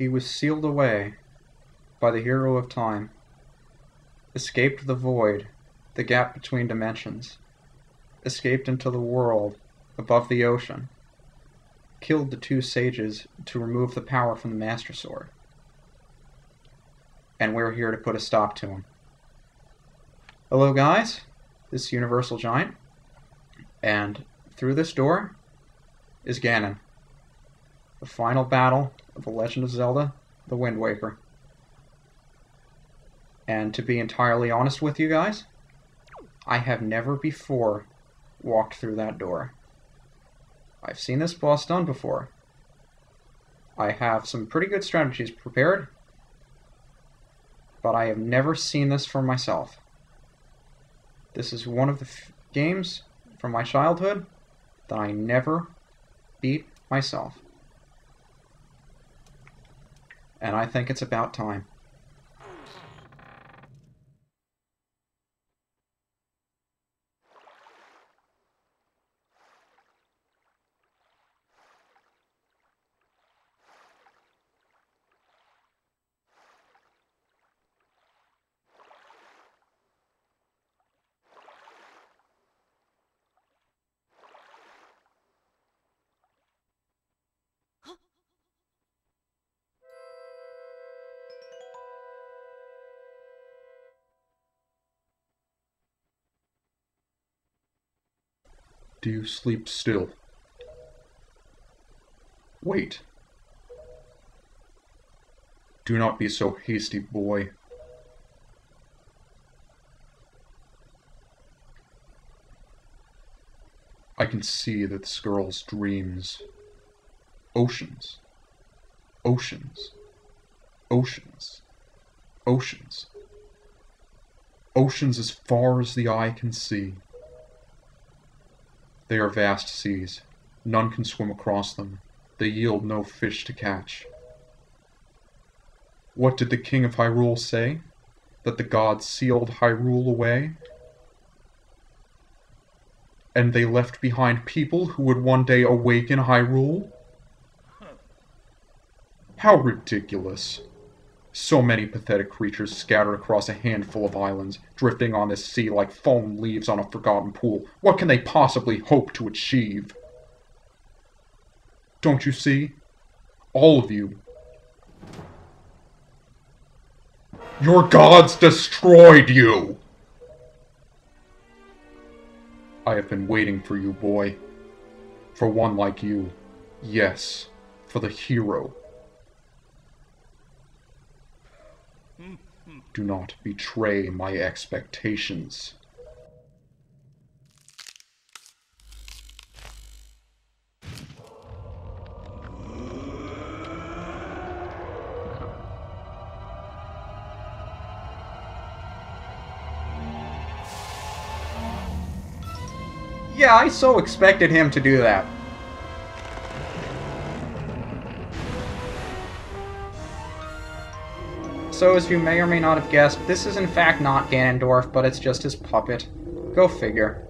he was sealed away by the hero of time, escaped the void, the gap between dimensions, escaped into the world above the ocean, killed the two sages to remove the power from the Master Sword. And we're here to put a stop to him. Hello guys, this is UniversalGiant, and through this door is Ganon, the final battle of The Legend of Zelda, The Wind Waker. And to be entirely honest with you guys, I have never before walked through that door. I've seen this boss done before. I have some pretty good strategies prepared, but I have never seen this for myself. This is one of the games from my childhood that I never beat myself. And I think it's about time. Do you sleep still? Wait. Do not be so hasty, boy. I can see that this girl's dreams. Oceans. Oceans. Oceans. Oceans. Oceans as far as the eye can see. They are vast seas. None can swim across them. They yield no fish to catch. What did the King of Hyrule say? That the gods sealed Hyrule away? And they left behind people who would one day awaken Hyrule? How ridiculous. So many pathetic creatures scattered across a handful of islands, drifting on this sea like fallen leaves on a forgotten pool. What can they possibly hope to achieve? Don't you see? All of you. Your gods destroyed you! I have been waiting for you, boy. For one like you. Yes, for the hero. Do not betray my expectations. Yeah, I so expected him to do that. So, as you may or may not have guessed, this is in fact not Ganondorf, but it's just his puppet. Go figure.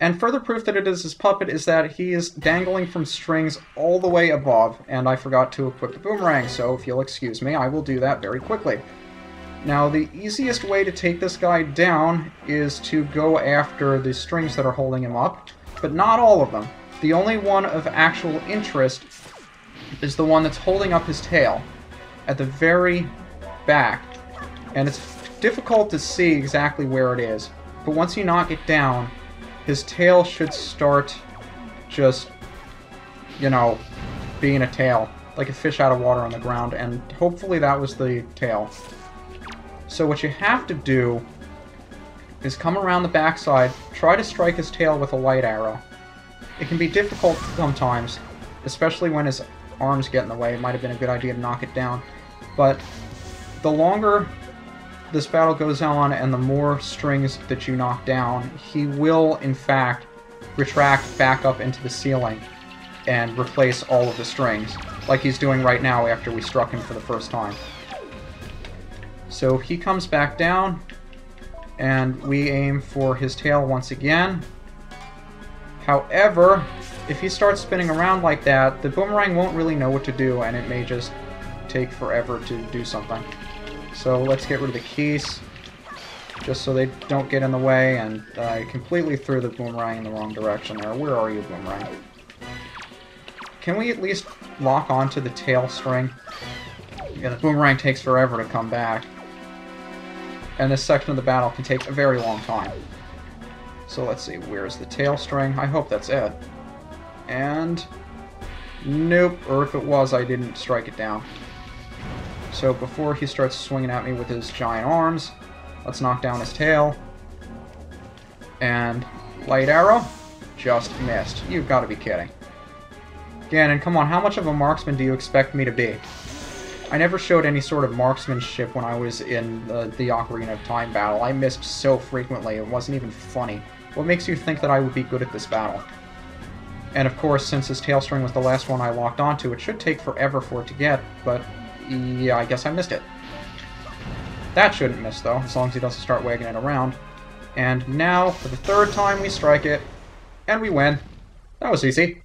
And further proof that it is his puppet is that he is dangling from strings all the way above, and I forgot to equip the boomerang, so if you'll excuse me, I will do that very quickly. Now, the easiest way to take this guy down is to go after the strings that are holding him up, but not all of them. The only one of actual interest is the one that's holding up his tail at the very back, and it's difficult to see exactly where it is, but once you knock it down, his tail should start just, you know, being a tail, like a fish out of water on the ground, and hopefully that was the tail. So what you have to do is come around the backside, try to strike his tail with a light arrow. It can be difficult sometimes, especially when his arms get in the way. It might have been a good idea to knock it down, but the longer this battle goes on and the more strings that you knock down, he will, in fact, retract back up into the ceiling and replace all of the strings, like he's doing right now after we struck him for the first time. So he comes back down, and we aim for his tail once again. However, if he starts spinning around like that, the boomerang won't really know what to do, and it may just take forever to do something. So let's get rid of the keys, just so they don't get in the way, and I completely threw the boomerang in the wrong direction there. Where are you, boomerang? Can we at least lock onto the tail string? Yeah, the boomerang takes forever to come back. And this section of the battle can take a very long time. So let's see, where's the tail string? I hope that's it. And... nope, or if it was, I didn't strike it down. So before he starts swinging at me with his giant arms, let's knock down his tail. And light arrow? Just missed. You've got to be kidding. Ganon, come on, how much of a marksman do you expect me to be? I never showed any sort of marksmanship when I was in the Ocarina of Time battle. I missed so frequently, it wasn't even funny. What makes you think that I would be good at this battle? And of course, since his tail string was the last one I locked onto, it should take forever for it to get, but yeah, I guess I missed it. That shouldn't miss, though, as long as he doesn't start wagging it around. And now, for the third time, we strike it, and we win. That was easy.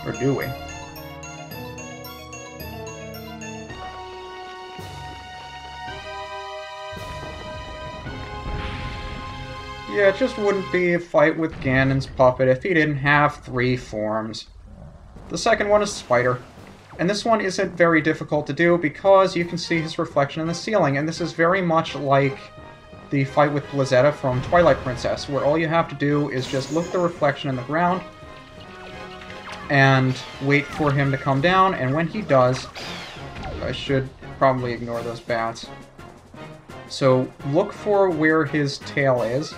Or do we? Yeah, it just wouldn't be a fight with Ganon's puppet if he didn't have 3 forms. The second one is Spider. And this one isn't very difficult to do because you can see his reflection in the ceiling, and this is very much like the fight with Blizzetta from Twilight Princess, where all you have to do is just look at the reflection in the ground and wait for him to come down, and when he does, I should probably ignore those bats. So look for where his tail is,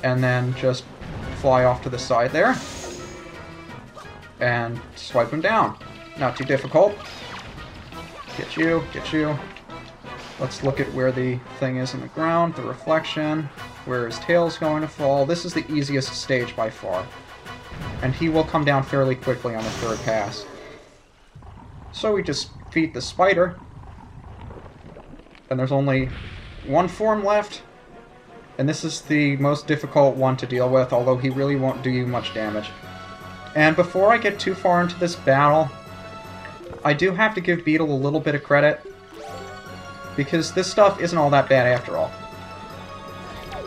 and then just fly off to the side there, and swipe him down. Not too difficult. Get you, get you. Let's look at where the thing is in the ground, the reflection, where his tail's going to fall. This is the easiest stage by far. And he will come down fairly quickly on the third pass. So we just defeat the spider. And there's only one form left. And this is the most difficult one to deal with, although he really won't do you much damage. And before I get too far into this battle, I do have to give Beetle a little bit of credit, because this stuff isn't all that bad after all.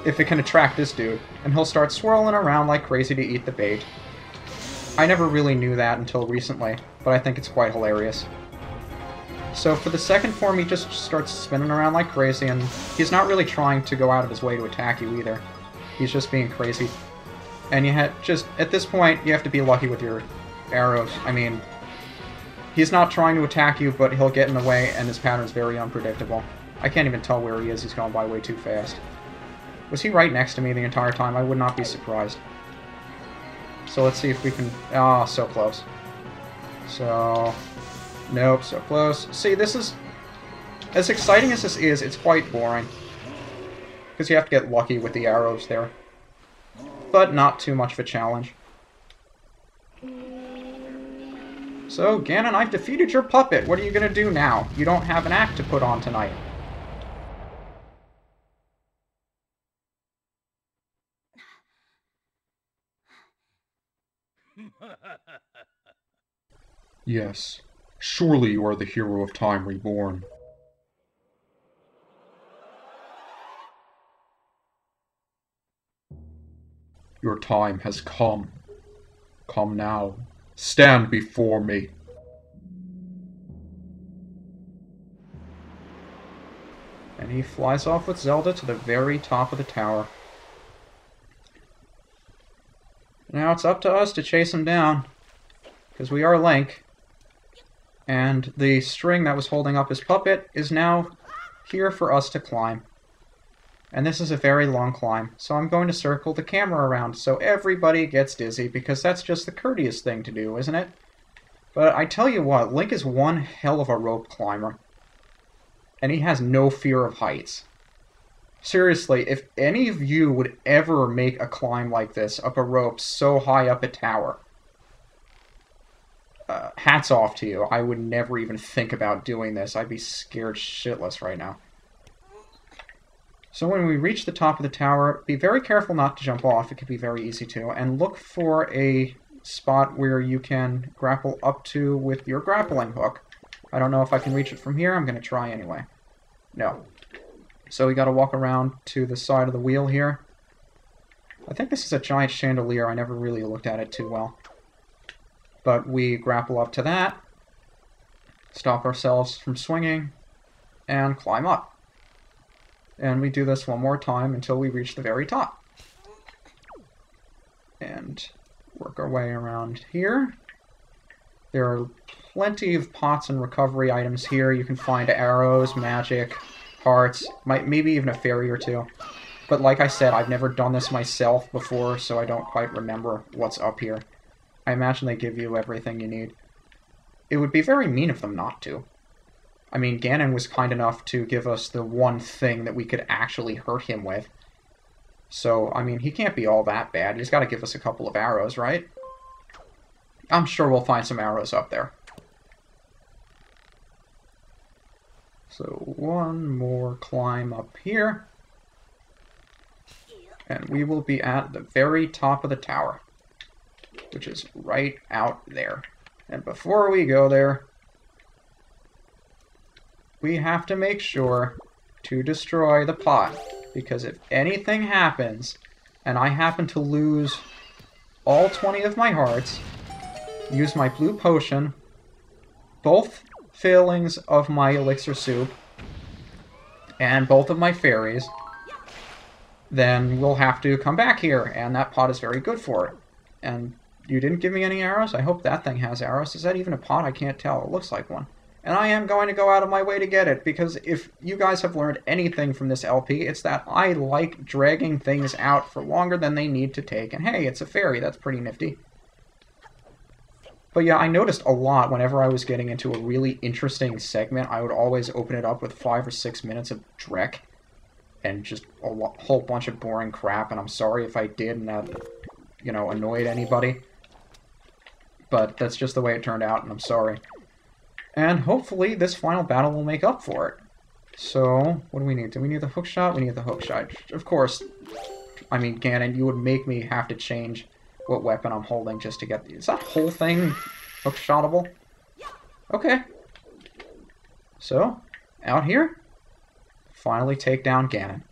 If it can attract this dude, and he'll start swirling around like crazy to eat the bait. I never really knew that until recently, but I think it's quite hilarious. So for the second form, he just starts spinning around like crazy, and he's not really trying to go out of his way to attack you either. He's just being crazy. And you just, at this point, you have to be lucky with your arrows. I mean, he's not trying to attack you, but he'll get in the way, and his pattern's very unpredictable. I can't even tell where he is, he's going by way too fast. Was he right next to me the entire time? I would not be surprised. So let's see if we can... ah, so close. So... nope, so close. See, this is... as exciting as this is, it's quite boring. Because you have to get lucky with the arrows there. But not too much of a challenge. So, Ganon, I've defeated your puppet. What are you going to do now? You don't have an act to put on tonight. Yes, surely you are the hero of Time Reborn. Your time has come. Come now. Stand before me. And he flies off with Zelda to the very top of the tower. Now it's up to us to chase him down, because we are Link. And the string that was holding up his puppet is now here for us to climb. And this is a very long climb, so I'm going to circle the camera around so everybody gets dizzy, because that's just the courteous thing to do, isn't it? But I tell you what, Link is one hell of a rope climber. And he has no fear of heights. Seriously, if any of you would ever make a climb like this up a rope so high up a tower, hats off to you. I would never even think about doing this. I'd be scared shitless right now. So when we reach the top of the tower, be very careful not to jump off. It could be very easy to. And look for a spot where you can grapple up to with your grappling hook. I don't know if I can reach it from here. I'm going to try anyway. No. So we got to walk around to the side of the wheel here. I think this is a giant chandelier. I never really looked at it too well. But we grapple up to that, stop ourselves from swinging, and climb up. And we do this one more time until we reach the very top. And work our way around here. There are plenty of pots and recovery items here. You can find arrows, magic, hearts, maybe even a fairy or two. But like I said, I've never done this myself before, so I don't quite remember what's up here. I imagine they give you everything you need. It would be very mean of them not to. I mean, Ganon was kind enough to give us the one thing that we could actually hurt him with. So, I mean, he can't be all that bad. He's got to give us a couple of arrows, right? I'm sure we'll find some arrows up there. So, one more climb up here. And we will be at the very top of the tower, which is right out there. And before we go there, we have to make sure to destroy the pot, because if anything happens, and I happen to lose all 20 of my hearts, use my blue potion, both fillings of my elixir soup, and both of my fairies, then we'll have to come back here, and that pot is very good for it. And you didn't give me any arrows? I hope that thing has arrows. Is that even a pot? I can't tell. It looks like one. And I am going to go out of my way to get it, because if you guys have learned anything from this LP, it's that I like dragging things out for longer than they need to take. And hey, it's a fairy. That's pretty nifty. But yeah, I noticed a lot whenever I was getting into a really interesting segment, I would always open it up with 5 or 6 minutes of dreck. And just a whole bunch of boring crap, and I'm sorry if I did and that, you know, annoyed anybody. But that's just the way it turned out, and I'm sorry. And hopefully this final battle will make up for it. So, what do we need? Do we need the hook shot? We need the hook shot. Of course, I mean, Ganon, you would make me have to change what weapon I'm holding just to get... Is that whole thing hook shotable? Okay. So, out here, finally take down Ganon.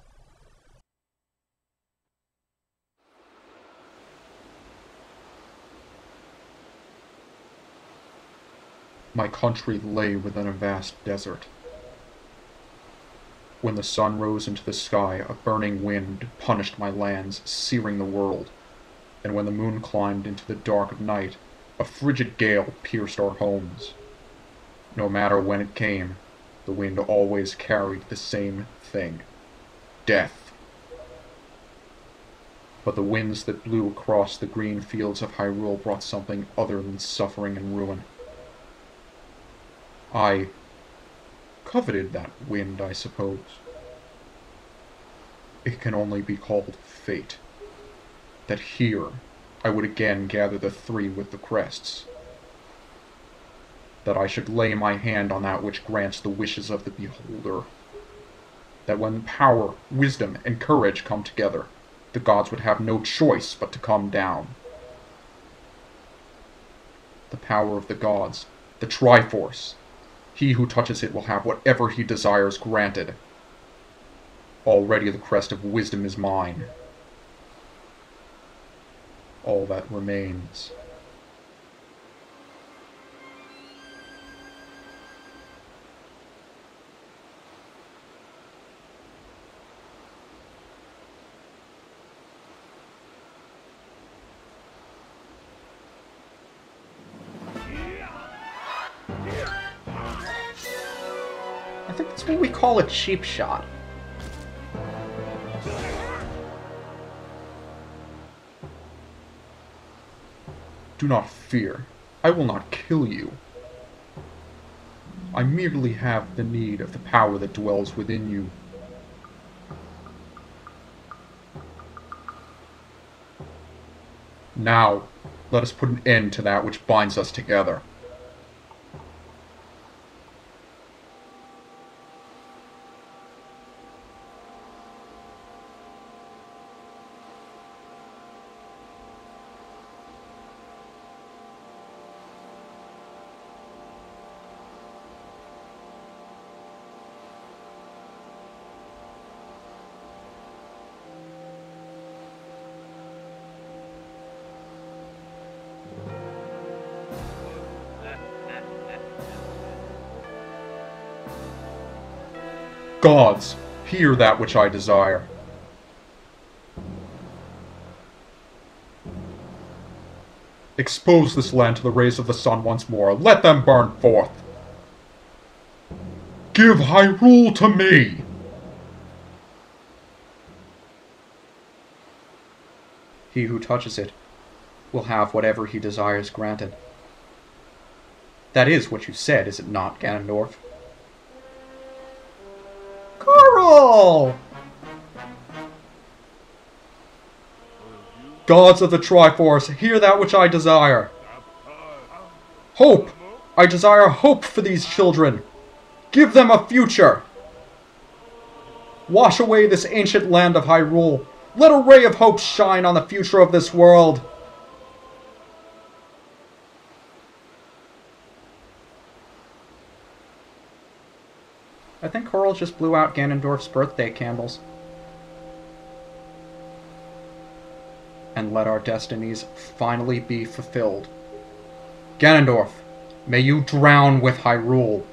My country lay within a vast desert. When the sun rose into the sky, a burning wind punished my lands, searing the world. And when the moon climbed into the dark of night, a frigid gale pierced our homes. No matter when it came, the wind always carried the same thing: death. But the winds that blew across the green fields of Hyrule brought something other than suffering and ruin. I coveted that wind, I suppose. It can only be called fate. That here I would again gather the three with the crests. That I should lay my hand on that which grants the wishes of the beholder. That when power, wisdom, and courage come together, the gods would have no choice but to come down. The power of the gods, the Triforce. He who touches it will have whatever he desires granted. Already the crest of wisdom is mine. All that remains. I think that's what we call a cheap shot. Do not fear. I will not kill you. I merely have the need of the power that dwells within you. Now, let us put an end to that which binds us together. Gods, hear that which I desire. Expose this land to the rays of the sun once more. Let them burn forth. Give Hyrule to me! He who touches it will have whatever he desires granted. That is what you said, is it not, Ganondorf? Coral! Gods of the Triforce, hear that which I desire. Hope! I desire hope for these children. Give them a future. Wash away this ancient land of Hyrule. Let a ray of hope shine on the future of this world. I think Coral just blew out Ganondorf's birthday candles. And let our destinies finally be fulfilled. Ganondorf, may you drown with Hyrule.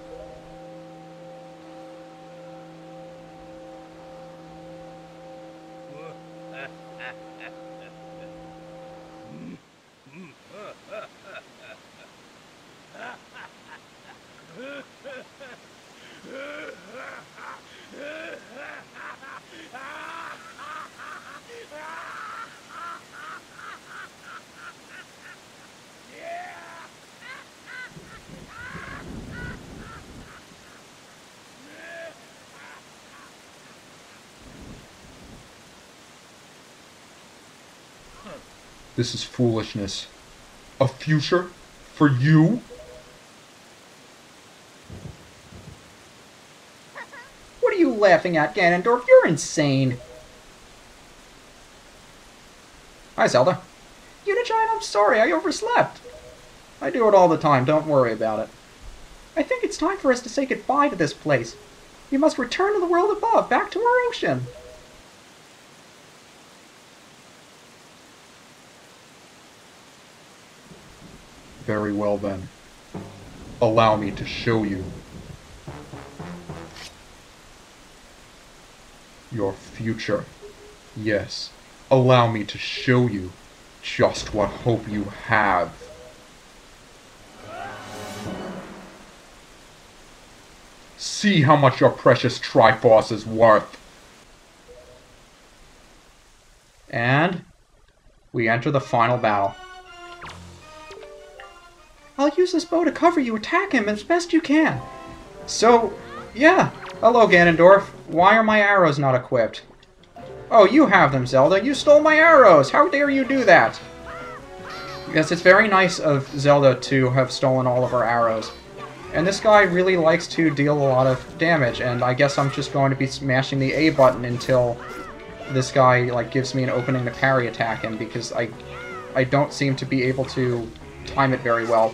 This is foolishness. A future? For you? What are you laughing at, Ganondorf? You're insane. Hi, Zelda. UniGiant, I'm sorry, I overslept. I do it all the time, don't worry about it. I think it's time for us to say goodbye to this place. We must return to the world above, back to our ocean. Very well then. Allow me to show you your future. Yes, allow me to show you just what hope you have. See how much your precious Triforce is worth. And we enter the final battle. I'll use this bow to cover you. Attack him as best you can. So, yeah. Hello, Ganondorf. Why are my arrows not equipped? Oh, you have them, Zelda. You stole my arrows. How dare you do that? Yes, it's very nice of Zelda to have stolen all of our arrows. And this guy really likes to deal a lot of damage, and I guess I'm just going to be smashing the A button until this guy, like, gives me an opening to parry attack him, because I don't seem to be able to time it very well.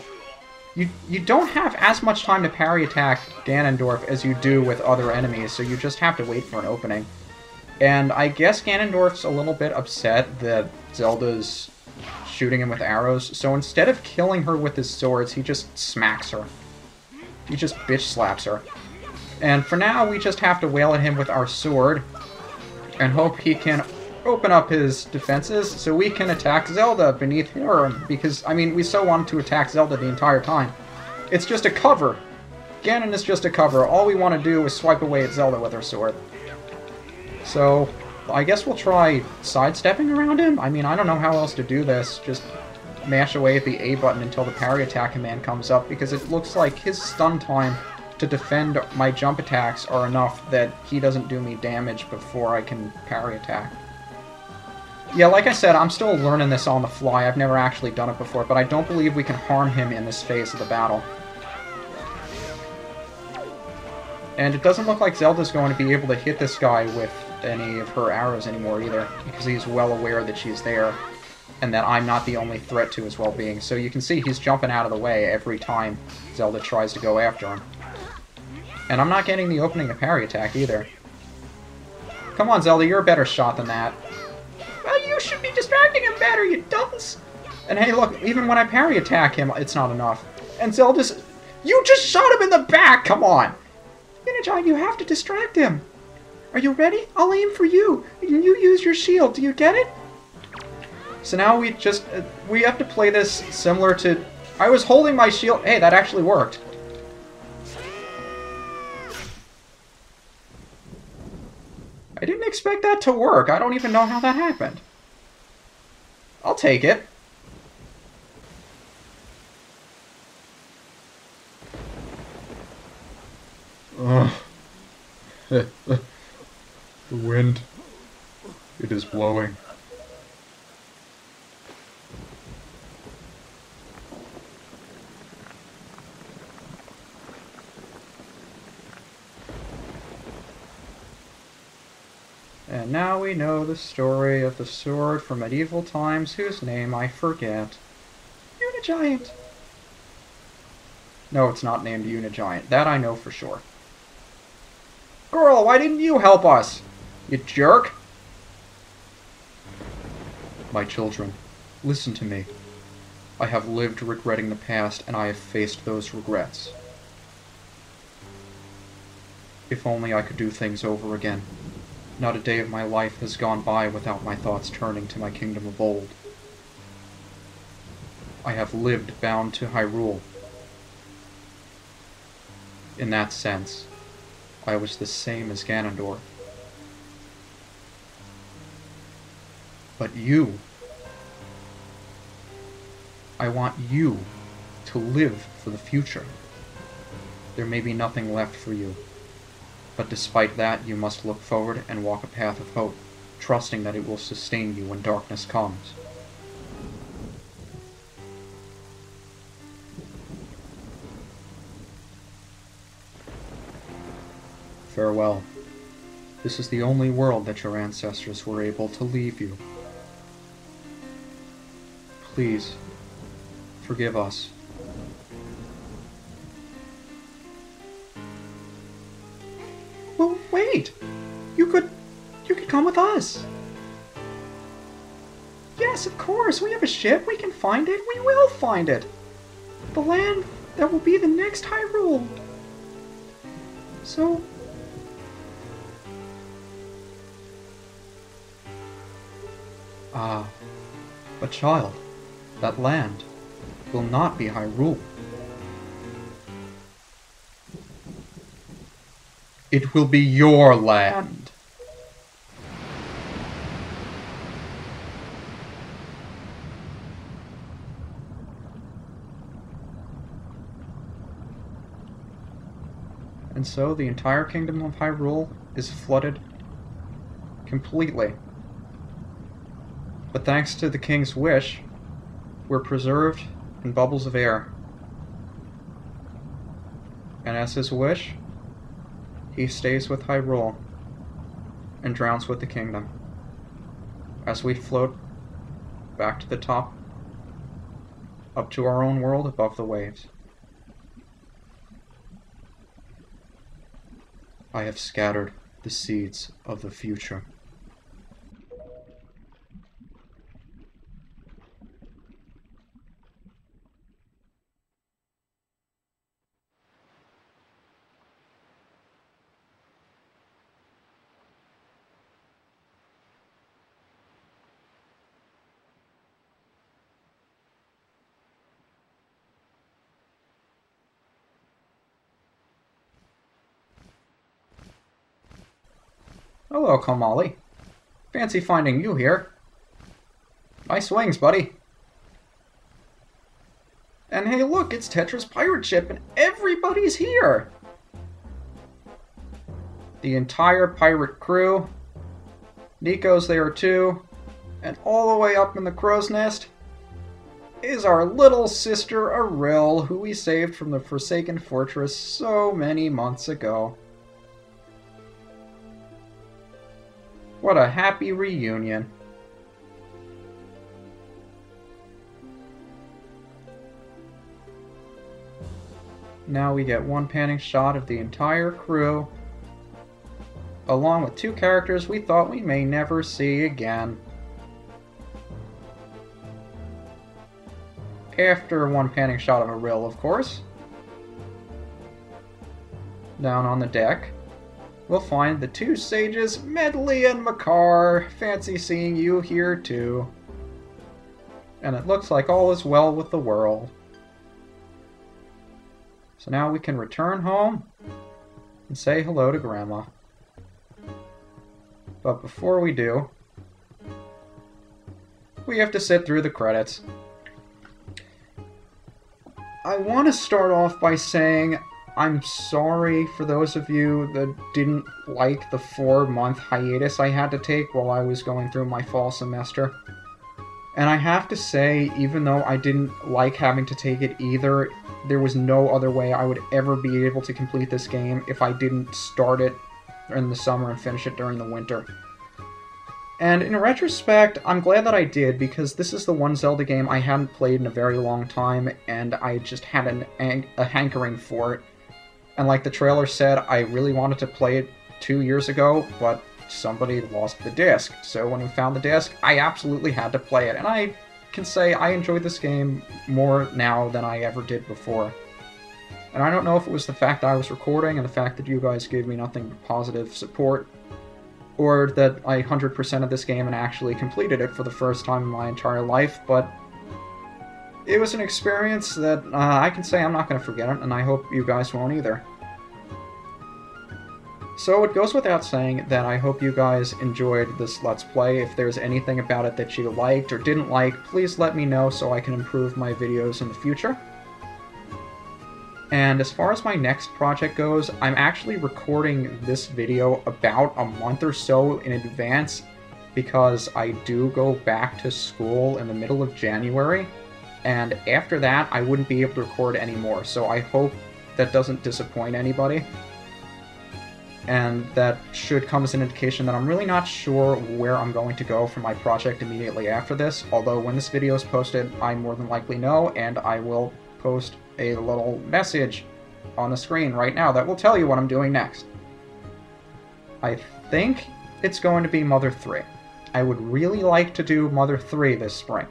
You don't have as much time to parry attack Ganondorf as you do with other enemies, so you just have to wait for an opening. And I guess Ganondorf's a little bit upset that Zelda's shooting him with arrows, so instead of killing her with his swords, he just smacks her. He just bitch slaps her. And for now, we just have to wail at him with our sword, and hope he can open up his defenses so we can attack Zelda beneath her, because, I mean, we so wanted to attack Zelda the entire time. It's just a cover. Ganon is just a cover. All we want to do is swipe away at Zelda with our sword. So, I guess we'll try sidestepping around him? I mean, I don't know how else to do this. Just mash away at the A button until the parry attack command comes up, because it looks like his stun time to defend my jump attacks are enough that he doesn't do me damage before I can parry attack. Yeah, like I said, I'm still learning this on the fly. I've never actually done it before, but I don't believe we can harm him in this phase of the battle. And it doesn't look like Zelda's going to be able to hit this guy with any of her arrows anymore either, because he's well aware that she's there, and that I'm not the only threat to his well-being. So you can see he's jumping out of the way every time Zelda tries to go after him. And I'm not getting the opening to parry attack either. Come on, Zelda, you're a better shot than that. Well, you should be distracting him better, you dunce! And hey, look, even when I parry attack him, it's not enough. And Zelda's... You just shot him in the back! Come on! UniGiant, you have to distract him! Are you ready? I'll aim for you, and you use your shield. Do you get it? So now we just... we have to play this similar to... I was holding my shield... Hey, that actually worked. I didn't expect that to work. I don't even know how that happened. I'll take it. The wind. It is blowing. And now we know the story of the sword from medieval times whose name I forget. UniGiant! No, it's not named UniGiant. That I know for sure. Girl, why didn't you help us? You jerk! My children, listen to me. I have lived regretting the past, and I have faced those regrets. If only I could do things over again. Not a day of my life has gone by without my thoughts turning to my kingdom of old. I have lived bound to Hyrule. In that sense, I was the same as Ganondorf. But you... I want you to live for the future. There may be nothing left for you. But despite that, you must look forward and walk a path of hope, trusting that it will sustain you when darkness comes. Farewell. This is the only world that your ancestors were able to leave you. Please, forgive us. Well, wait! You could come with us! Yes, of course! We have a ship! We can find it! We will find it! The land that will be the next Hyrule! So... Ah, but child, that land will not be Hyrule. It will be your land. And so the entire kingdom of Hyrule is flooded completely. But thanks to the king's wish, we're preserved in bubbles of air. And as his wish, he stays with Hyrule and drowns with the kingdom. As we float back to the top, up to our own world above the waves. I have scattered the seeds of the future. Hello, Kamali. Fancy finding you here. Nice wings, buddy. And hey, look, it's Tetra's pirate ship, and everybody's here! The entire pirate crew. Nico's there too. And all the way up in the crow's nest is our little sister Ariel, who we saved from the Forsaken Fortress so many months ago. What a happy reunion. Now we get one panning shot of the entire crew, along with two characters we thought we may never see again. After one panning shot of Ariel, of course. Down on the deck. we'll find the two sages, Medley and Makar. Fancy seeing you here too. And it looks like all is well with the world. So now we can return home and say hello to Grandma. But before we do, we have to sit through the credits. I want to start off by saying I'm sorry for those of you that didn't like the 4-month hiatus I had to take while I was going through my fall semester. And I have to say, even though I didn't like having to take it either, there was no other way I would ever be able to complete this game if I didn't start it in the summer and finish it during the winter. And in retrospect, I'm glad that I did, because this is the one Zelda game I hadn't played in a very long time, and I just had a hankering for it. And like the trailer said, I really wanted to play it 2 years ago, but somebody lost the disc. So when we found the disc, I absolutely had to play it, and I can say I enjoy this game more now than I ever did before. And I don't know if it was the fact that I was recording and the fact that you guys gave me nothing but positive support, or that I 100% of this game and actually completed it for the first time in my entire life, but it was an experience that I can say I'm not going to forget it, and I hope you guys won't either. So it goes without saying that I hope you guys enjoyed this Let's Play. If there's anything about it that you liked or didn't like, please let me know so I can improve my videos in the future. And as far as my next project goes, I'm actually recording this video about a month or so in advance, because I do go back to school in the middle of January, and after that I wouldn't be able to record anymore, so I hope that doesn't disappoint anybody. And that should come as an indication that I'm really not sure where I'm going to go for my project immediately after this, although when this video is posted, I more than likely know, and I will post a little message on the screen right now that will tell you what I'm doing next. I think it's going to be Mother 3. I would really like to do Mother 3 this spring.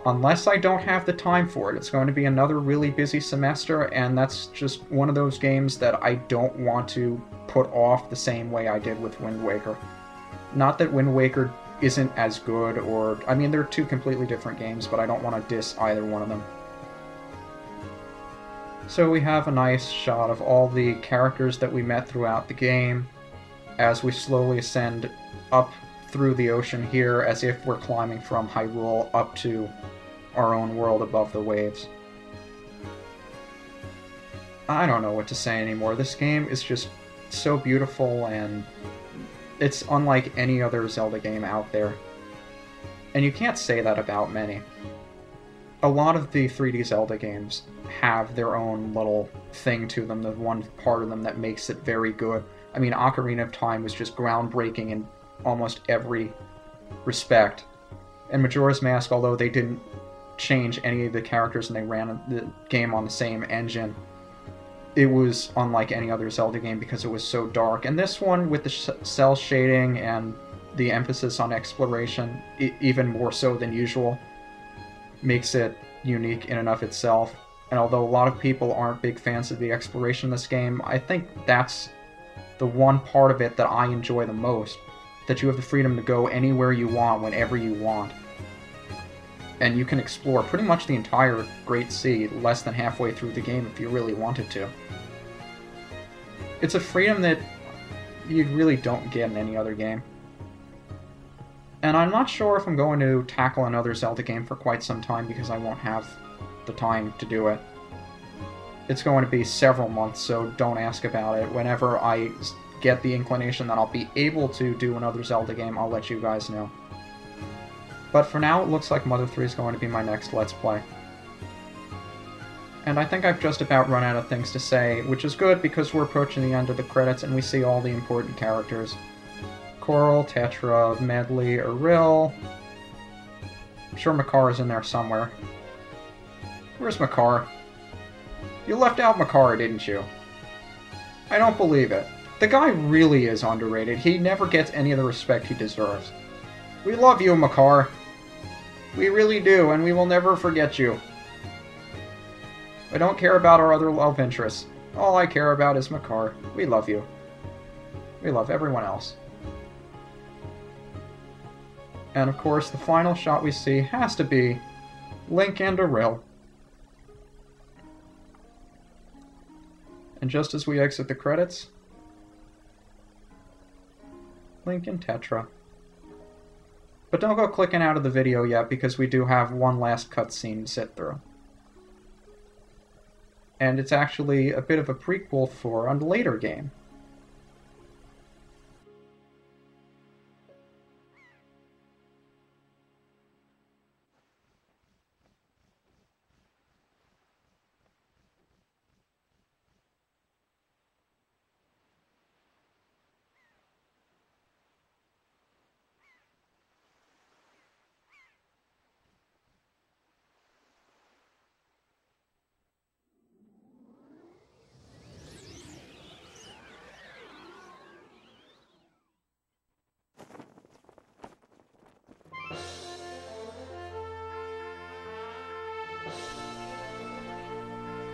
Unless I don't have the time for it. It's going to be another really busy semester, and that's just one of those games that I don't want to put off the same way I did with Wind Waker. Not that Wind Waker isn't as good, or... I mean, they're two completely different games, but I don't want to diss either one of them. So we have a nice shot of all the characters that we met throughout the game as we slowly ascend up through the ocean here, as if we're climbing from Hyrule up to our own world above the waves. I don't know what to say anymore. This game is just so beautiful, and it's unlike any other Zelda game out there. And you can't say that about many. A lot of the 3D Zelda games have their own little thing to them, the one part of them that makes it very good. I mean, Ocarina of Time was just groundbreaking in almost every respect. And Majora's Mask, although they didn't change any of the characters and they ran the game on the same engine, it was unlike any other Zelda game because it was so dark. And this one, with the cell shading and the emphasis on exploration, even more so than usual, makes it unique in and of itself. And although a lot of people aren't big fans of the exploration in this game, I think that's the one part of it that I enjoy the most. That you have the freedom to go anywhere you want, whenever you want. And you can explore pretty much the entire Great Sea less than halfway through the game if you really wanted to. It's a freedom that you really don't get in any other game. And I'm not sure if I'm going to tackle another Zelda game for quite some time because I won't have the time to do it. It's going to be several months, so don't ask about it. Whenever I get the inclination that I'll be able to do another Zelda game, I'll let you guys know. But for now, it looks like Mother 3 is going to be my next Let's Play. And I think I've just about run out of things to say, which is good because we're approaching the end of the credits and we see all the important characters. Coral, Tetra, Medley, Eril. I'm sure Makar is in there somewhere. Where's Makar? You left out Makar, didn't you? I don't believe it. The guy really is underrated. He never gets any of the respect he deserves. We love you, Makar. We really do, and we will never forget you. I don't care about our other love interests. All I care about is Makar. We love you. We love everyone else. And of course, the final shot we see has to be Link and Auril. And just as we exit the credits, Link and Tetra. But don't go clicking out of the video yet, because we do have one last cutscene to sit through. And it's actually a bit of a prequel for a later game.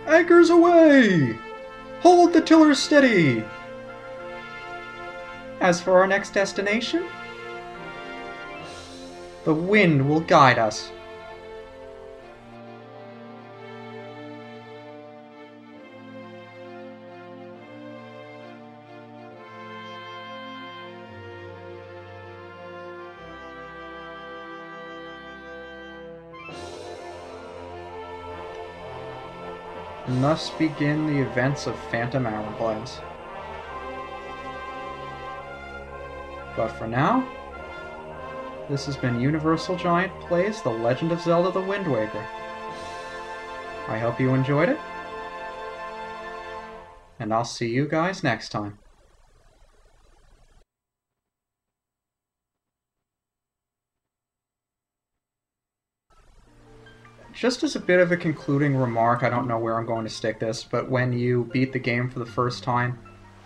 Anchors away! Hold the tiller steady! As for our next destination, the wind will guide us. And thus begin the events of Phantom Hourglass. But for now, this has been UniversalGiant Plays The Legend of Zelda the Wind Waker. I hope you enjoyed it, and I'll see you guys next time. Just as a bit of a concluding remark, I don't know where I'm going to stick this, but when you beat the game for the first time,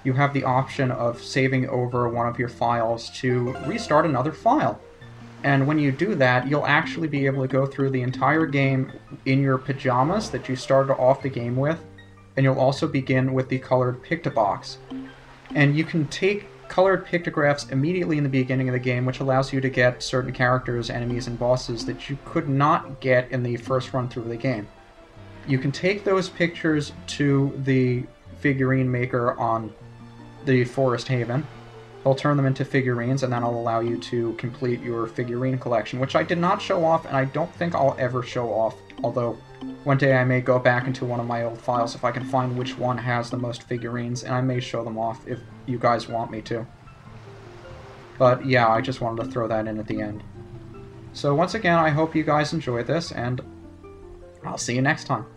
you have the option of saving over one of your files to restart another file. And when you do that, you'll actually be able to go through the entire game in your pajamas that you started off the game with, and you'll also begin with the colored pictobox. And you can take colored pictographs immediately in the beginning of the game, which allows you to get certain characters, enemies, and bosses that you could not get in the first run through of the game. You can take those pictures to the figurine maker on the Forest Haven. He'll turn them into figurines, and then I'll allow you to complete your figurine collection, which I did not show off, and I don't think I'll ever show off, although one day I may go back into one of my old files if I can find which one has the most figurines, and I may show them off if you guys want me to. But yeah, I just wanted to throw that in at the end. So once again, I hope you guys enjoyed this, and I'll see you next time.